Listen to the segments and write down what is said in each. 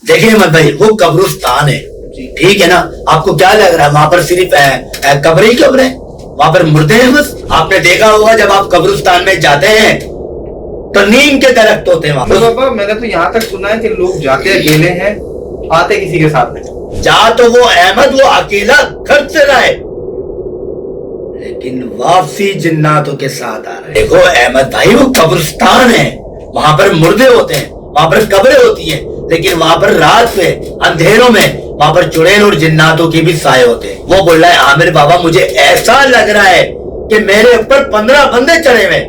देखिए अहमद भाई, वो कब्रिस्तान है, ठीक है ना। आपको क्या लग रहा है वहां पर सिर्फ कब्र ही कब्र है, वहां पर मुर्दे हैं बस। आपने देखा होगा जब आप कब्रिस्तान में जाते हैं तो नीम के दरख्त होते हैं वहां पर। बाबा मैंने तो यहाँ तक सुना है कि लोग जाते अकेले हैं, आते किसी के साथ नहीं। जा तो वो अहमद वो अकेला घर से रहा है, लेकिन वापसी जिन्नातों के साथ आ रहा है। देखो अहमद भाई, वो कब्रिस्तान है, वहां पर मुर्दे होते हैं, वहां पर कब्रें होती हैं, लेकिन वहां पर रात में अंधेरों में वहां पर चुड़ैल और जिन्नातों के भी साए होते हैं। वो बोल रहा है आमिर बाबा, मुझे ऐसा लग रहा है कि मेरे ऊपर 15 बंदे चढ़े हुए,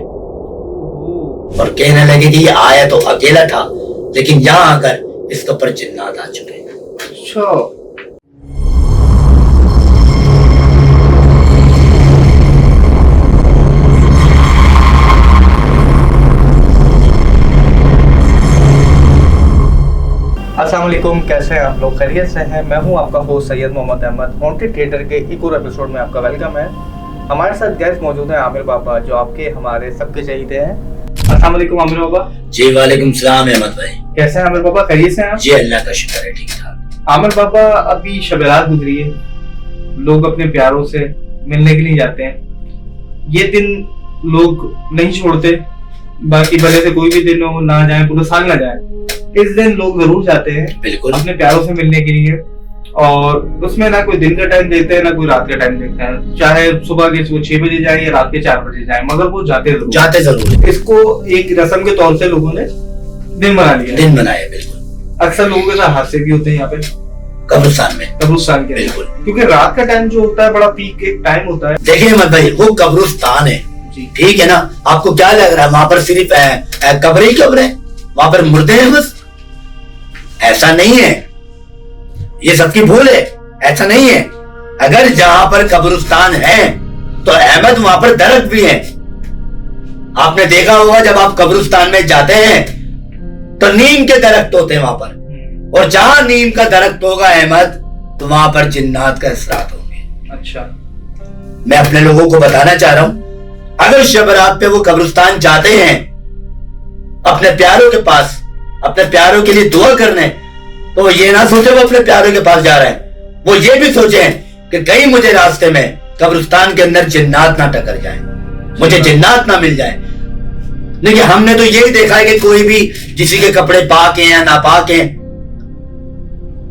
और कहने लगे कि ये आया तो अकेला था, लेकिन यहाँ आकर इसके ऊपर जिन्नात आ चुके हैं। अच्छा, अस्सलाम वालेकुम, कैसे हैं आप लोग? खैरियत से हैं? मैं हूं आपका host Syed Mohammad Ahmed. Haunted theatre के एक और एपिसोड में आपका वेलकम है। हमारे साथ गेस्ट मौजूद हैं आमिर बाबा, जो आपके हमारे सबके चहीते हैं। अस्सलाम वालेकुम आमिर बाबा। जी वालेकुम सलाम अहमद भाई। कैसे हैं आमिर बाबा? खैरियत से हैं आप? जी अल्लाह का शुक्र है, ठीक ठाक। आमिर बाबा, अभी शब बारात गुजरी है, लोग अपने प्यारों से मिलने के लिए जाते हैं। ये दिन लोग नहीं छोड़ते, बाकी भले से कोई भी दिन हो, ना जाए पूरा साल ना जाए, इस दिन लोग जरूर जाते हैं बिल्कुल अपने प्यारों से मिलने के लिए। और उसमें ना कोई दिन का टाइम देते हैं ना कोई रात का टाइम देते हैं, चाहे सुबह के 6 बजे जाए या रात के 4 बजे जाए, मगर वो जाते जरूर। इसको एक रस्म के तौर से लोगों ने दिन बना लिया, दिन बनाया। बिल्कुल, अक्सर लोगों के साथ हादसे भी होते हैं यहाँ पे कब्रिस्तान के। बिल्कुल, क्योंकि रात का टाइम जो होता है बड़ा पीक एक टाइम होता है। देखिए अहमद भाई, वो कब्रिस्तान है, ठीक है ना। आपको क्या लग रहा है वहां पर सिर्फ कब्र ही कब्र है, वहां पर मुर्दे हैं बस? ऐसा नहीं है, ये सबकी भूल है, ऐसा नहीं है। अगर जहां पर कब्रिस्तान है तो अहमद वहां पर दरख्त भी है। आपने देखा होगा जब आप कब्रिस्तान में जाते हैं तो नीम के दरख्त होते हैं वहां पर, और जहां नीम का दरख्त होगा अहमद, तो वहां पर जिन्नात का असरात होंगे। अच्छा, मैं अपने लोगों को बताना चाह रहा हूं, अगर शब रात पे वो कब्रिस्तान जाते हैं अपने प्यारों के पास, अपने प्यारों के लिए दुआ करने, तो वो ये ना सोचे वो अपने प्यारों के पास जा रहे हैं, वो ये भी सोचे कि कहीं मुझे रास्ते में कब्रिस्तान के अंदर जिन्नात ना टकर जाए, मुझे जिन्नात ना मिल जाए। लेकिन हमने तो यही देखा है कि कोई भी किसी के कपड़े पाक हैं या नापाक हैं,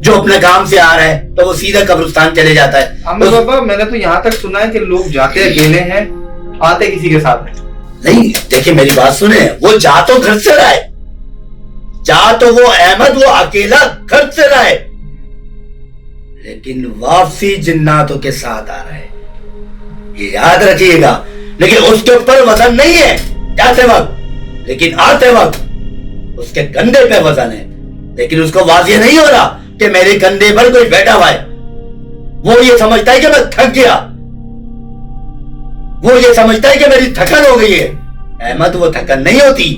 जो अपने काम से आ रहा है तो वो सीधा कब्रिस्तान चले जाता है। आमिर बाबा, मैंने तो यहाँ तक सुना है कि लोग जाते अकेले हैं, आते किसी के साथ नहीं। देखिए मेरी बात सुने, वो जा तो घर से रहा है, जा तो वो अहमद वो अकेला घर से रहा है, लेकिन वापसी जिन्नातों के साथ आ रहा है, ये याद रखिएगा। लेकिन उसके ऊपर वजन नहीं है जाते वक्त, लेकिन आते वक्त उसके कंधे पे वजन है, लेकिन उसको वाज़ेह नहीं हो रहा कि मेरे कंधे पर कोई बैठा हुआ है। वो ये समझता है कि मैं थक गया, वो ये समझता है कि मेरी थकन हो गई है। अहमद वो थकन नहीं होती,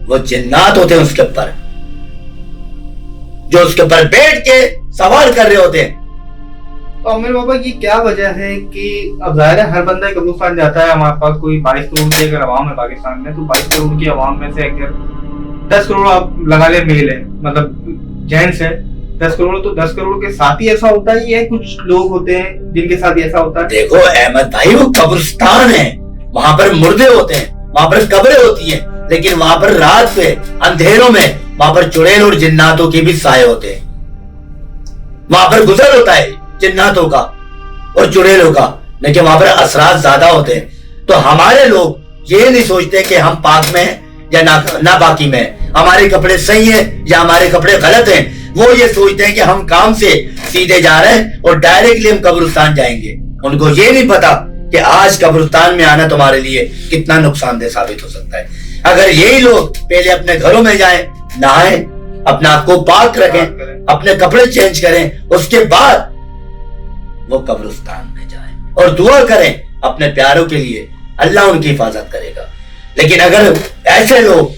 वो जिन्नात होते हैं उसके ऊपर, जो उसके ऊपर बैठ के सवार कर रहे होते हैं। तो आमिर बाबा, ये क्या वजह है कि अब जाहिर है हर बंदा कब्रिस्तान जाता है। हमारे पास कोई 22 करोड़ की अगर आवाम है पाकिस्तान में, तो 22 करोड़ की आवाम में से अगर 10 करोड़ आप लगा ले मेल है, मतलब जेंट्स है 10 करोड़, तो 10 करोड़ के साथ ही ऐसा होता है, या कुछ लोग होते हैं जिनके साथ ही ऐसा होता है? देखो अहमद भाई, वो कब्रिस्तान है, वहां पर मुर्दे होते हैं, वहां पर कब्रें होती हैं, लेकिन वहां पर रात में अंधेरों में वहां पर चुड़ैल और जिन्नातों के भी साए होते हैं। वहां पर गुजर होता है जिन्नातों का और चुड़ैलों का, लेकिन वहां पर असरात ज्यादा होते हैं। तो हमारे लोग ये नहीं सोचते कि हम पाक में हैं या ना बाकी में हैं, हमारे कपड़े सही हैं या हमारे कपड़े गलत हैं। वो ये सोचते हैं कि हम काम से सीधे जा रहे हैं और डायरेक्टली हम कब्रिस्तान जाएंगे। उनको ये नहीं पता कि आज कब्रिस्तान में आना तुम्हारे लिए कितना नुकसानदेह साबित हो सकता है। अगर यही लोग पहले अपने घरों में जाएं, नहाएं, अपने आप को पाक रखें, अपने कपड़े चेंज करें, उसके बाद वो कब्रिस्तान में जाएं और दुआ करें अपने प्यारों के लिए, अल्लाह उनकी हिफाजत करेगा। लेकिन अगर ऐसे लोग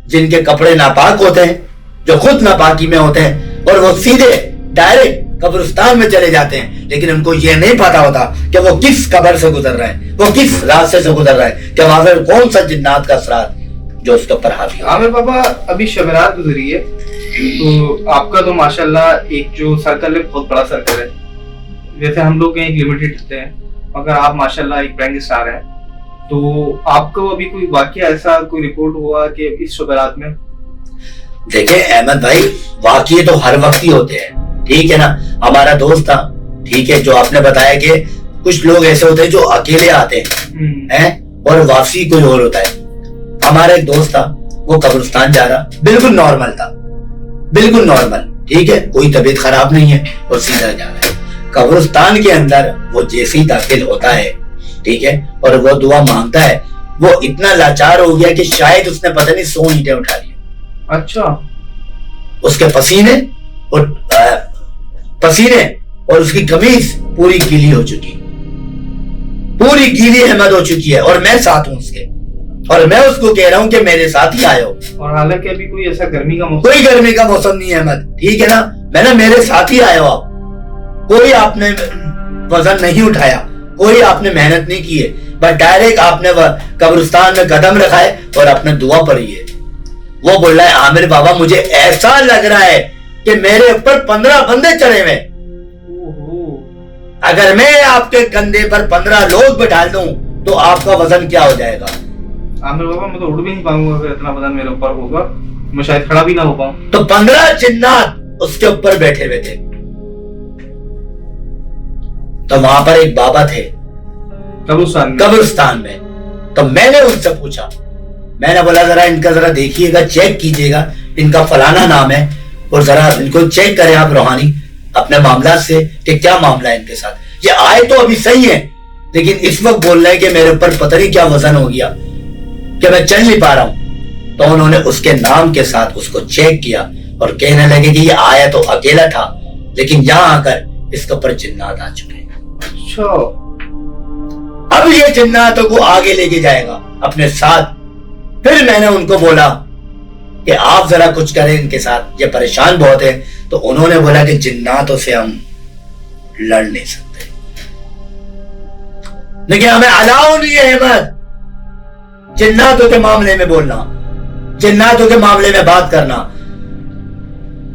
जिनके कपड़े नापाक होते हैं, जो खुद नापाकी में होते हैं, और वो सीधे डायरेक्ट कब्रिस्तान में चले जाते हैं, लेकिन उनको ये नहीं पता होता कि वो किस कब्र से गुजर रहे हैं, वो किस रास्ते से गुजर रहे हैं, कि वहां पर कौन सा जिन्नात का असरात जो उसके ऊपर हावी है। आमिर बाबा, अभी शब बारात गुजरी है, تو آپ کا تو ماشاءاللہ ایک جو سرکل ہے بہت بڑا سرکل ہے. جیسے ہم لوگ ایک لمیٹڈ ہوتے ہیں مگر آپ ماشاءاللہ ایک برانڈ اسٹار ہیں. تو آپ کو ابھی کوئی واقعہ ایسا کوئی رپورٹ ہوا کہ اس شعبات میں؟ دیکھیں احمد بھائی، واقعے تو ہر وقت ہی ہوتے ہیں، ٹھیک ہے نا. ہمارا دوست تھا، ٹھیک ہے، جو آپ نے بتایا کہ کچھ لوگ ایسے ہوتے ہیں جو اکیلے آتے ہیں اور واپسی کوئی اور ہوتا ہے. ہمارا ایک دوست تھا، وہ قبرستان جا رہا، بالکل نارمل تھا، بالکل نارمل، ٹھیک ہے، کوئی طبیعت خراب نہیں ہے، اور سیدھا جا رہا ہے. قبرستان کے اندر وہ جیسے ہی داخل ہوتا ہے، ٹھیک ہے، اور وہ دعا مانگتا ہے، وہ اتنا لاچار ہو گیا کہ شاید اس نے پتہ نہیں 100 اینٹیں اٹھا لی. اچھا. اس کے پسینے اور اس کی قمیض پوری گیلی ہو چکی، پوری گیلی احمد ہو چکی ہے، اور میں ساتھ ہوں اس کے، اور میں اس کو کہہ رہا ہوں کہ میرے ساتھ ہی آئے ہو. اور حالانکہ ابھی کوئی ایسا گرمی کا موسم، کوئی گرمی کا موسم نہیں ہے احمد، ٹھیک ہے نا. میں نے میرے ساتھ ہی آئے ہو آپ، کوئی آپ نے وزن نہیں اٹھایا، کوئی آپ نے محنت نہیں کی ہے، بس ڈائریکٹ آپ نے قبرستان میں قدم رکھا ہے اور آپ نے دعا پڑھی ہے. وہ بول رہا ہے عامر بابا مجھے ایسا لگ رہا ہے کہ میرے اوپر 15 بندے چڑھے ہوئے، اگر میں آپ کے کندھے پر 15 لوگ بٹھا دوں تو آپ کا وزن کیا ہو جائے گا؟ عامر بابا میں تو اٹھ بھی نہیں پاؤں گا، اتنا وزن میرے اوپر ہوگا، میں شاید کھڑا بھی نہ ہو پاؤں. تو 15 جنات اس کے اوپر بیٹھے ہوئے تھے. تو وہاں پر ایک بابا تھے قبرستان میں. تو میں نے ان سے پوچھا، میں نے بولا ذرا ان کا ذرا دیکھیے گا، چیک کیجئے گا، ان کا فلانا نام ہے، اور ذرا ان کو چیک کریں آپ روحانی اپنے معاملات سے کہ کیا معاملہ ہے ان کے ساتھ. یہ آئے تو ابھی صحیح ہے، لیکن اس وقت بول رہے ہیں کہ میرے اوپر پتہ نہیں کیا وزن ہو گیا کہ میں چل نہیں پا رہا ہوں. تو انہوں نے اس کے نام کے ساتھ اس کو چیک کیا اور کہنے لگے کہ یہ آیا تو اکیلا تھا، لیکن یہاں آ کر اس کے اوپر جنات آ چکے ہیں. اچھا. اب یہ جناتوں کو آگے لے کے جائے گا اپنے ساتھ. پھر میں نے ان کو بولا کہ آپ ذرا کچھ کریں ان کے ساتھ، یہ پریشان بہت ہے. تو انہوں نے بولا کہ جناتوں سے ہم لڑ نہیں سکتے، لیکن ہمیں الاؤ نہیں ہے احمد جناتوں کے معاملے میں بولنا، جناتوں کے معاملے میں بات کرنا،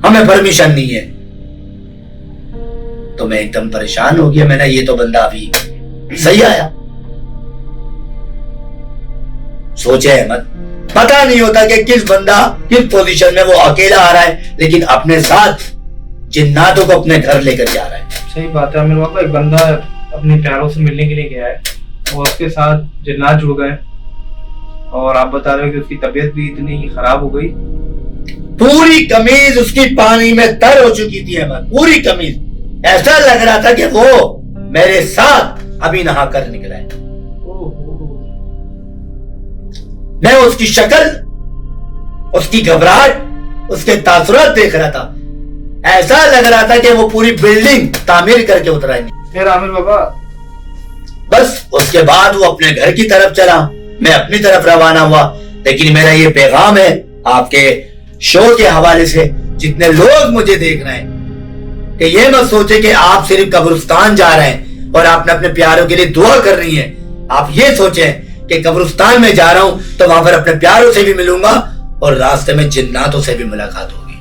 ہمیں پرمیشن نہیں ہے. تو میں ایک دم پریشان ہو گیا. میں نے یہ تو بندہ ابھی صحیح آیا. سوچے احمد، پتا نہیں ہوتا کہ کس بندہ کس پوزیشن میں وہ اکیلا آ رہا ہے، لیکن اپنے ساتھ جناتوں کو اپنے گھر لے کر جا رہا ہے. صحیح بات ہے. میرے پاپا ایک بندہ اپنے پیاروں سے ملنے کے لیے گیا ہے اور اس کے ساتھ جنات جڑ گئے، اور آپ بتا رہے ہو کہ اس کی طبیعت بھی اتنی خراب ہو گئی، پوری قمیض اس کی پانی میں تر ہو چکی تھی احمد، پوری قمیض. ایسا لگ رہا تھا کہ وہ میرے ساتھ ابھی نہا کر نکلا ہے. میں اس کی شکل، اس کی گھبراہٹ، اس کے تاثرات دیکھ رہا تھا. ایسا لگ رہا تھا کہ وہ پوری بلڈنگ تعمیر کر کے اترا ہے. پھر عامر بابا بس اس کے بعد وہ اپنے گھر کی طرف چلا، میں اپنی طرف روانہ ہوا. لیکن میرا یہ پیغام ہے آپ کے شو کے حوالے سے، جتنے لوگ مجھے دیکھ رہے ہیں، کہ یہ مت سوچے کہ آپ صرف قبرستان جا رہے ہیں اور آپ نے اپنے پیاروں کے لیے دعا کرنی ہے. آپ یہ سوچیں کہ قبرستان میں جا رہا ہوں تو وہاں پر اپنے پیاروں سے بھی ملوں گا اور راستے میں جناتوں سے بھی ملاقات ہوگی.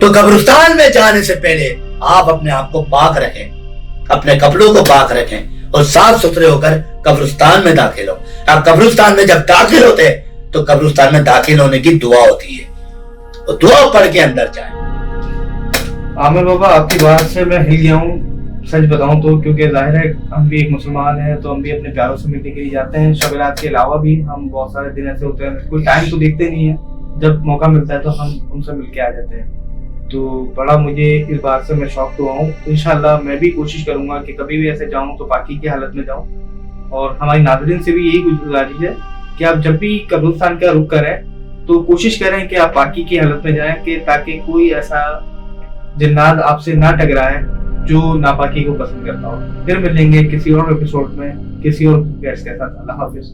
تو قبرستان میں جانے سے پہلے آپ اپنے آپ کو پاک رکھیں، اپنے کپڑوں کو پاک رکھیں اور صاف ستھرے ہو کر قبرستان میں داخل ہو. آپ قبرستان میں جب داخل ہوتے ہیں تو قبرستان میں داخل ہونے کی دعا ہوتی ہے، وہ دعا پڑھ کے اندر جائیں. عامر بابا آپ کی بات سے میں ہل گیا ہوں، سچ بتاؤں تو، کیونکہ ظاہر ہے ہم بھی ایک مسلمان ہیں تو ہم بھی اپنے پیاروں سے ملنے کے لیے جاتے ہیں. شب رات کے علاوہ بھی ہم بہت سارے دن ایسے ہوتے ہیں، کوئی ٹائم تو دیکھتے نہیں ہیں، جب موقع ملتا ہے تو ہم ان سے مل کے آ جاتے ہیں. تو بڑا مجھے اس بات سے میں شوق ہوا ہوں. انشاءاللہ میں بھی کوشش کروں گا کہ کبھی بھی ایسے جاؤں تو پاکی کی حالت میں جاؤں. اور ہماری ناظرین سے بھی یہی گزارش ہے کہ آپ جب بھی قبرستان کا رخ کریں تو کوشش کریں کہ آپ پاکی کی حالت میں جائیں، کہ تاکہ کوئی ایسا جنات آپ سے نہ ٹکرائے جو ناپاکی کو پسند کرتا ہو. پھر ملیں گے کسی اور ایپیسوڈ میں کسی اور گیسٹ کے ساتھ. اللہ حافظ.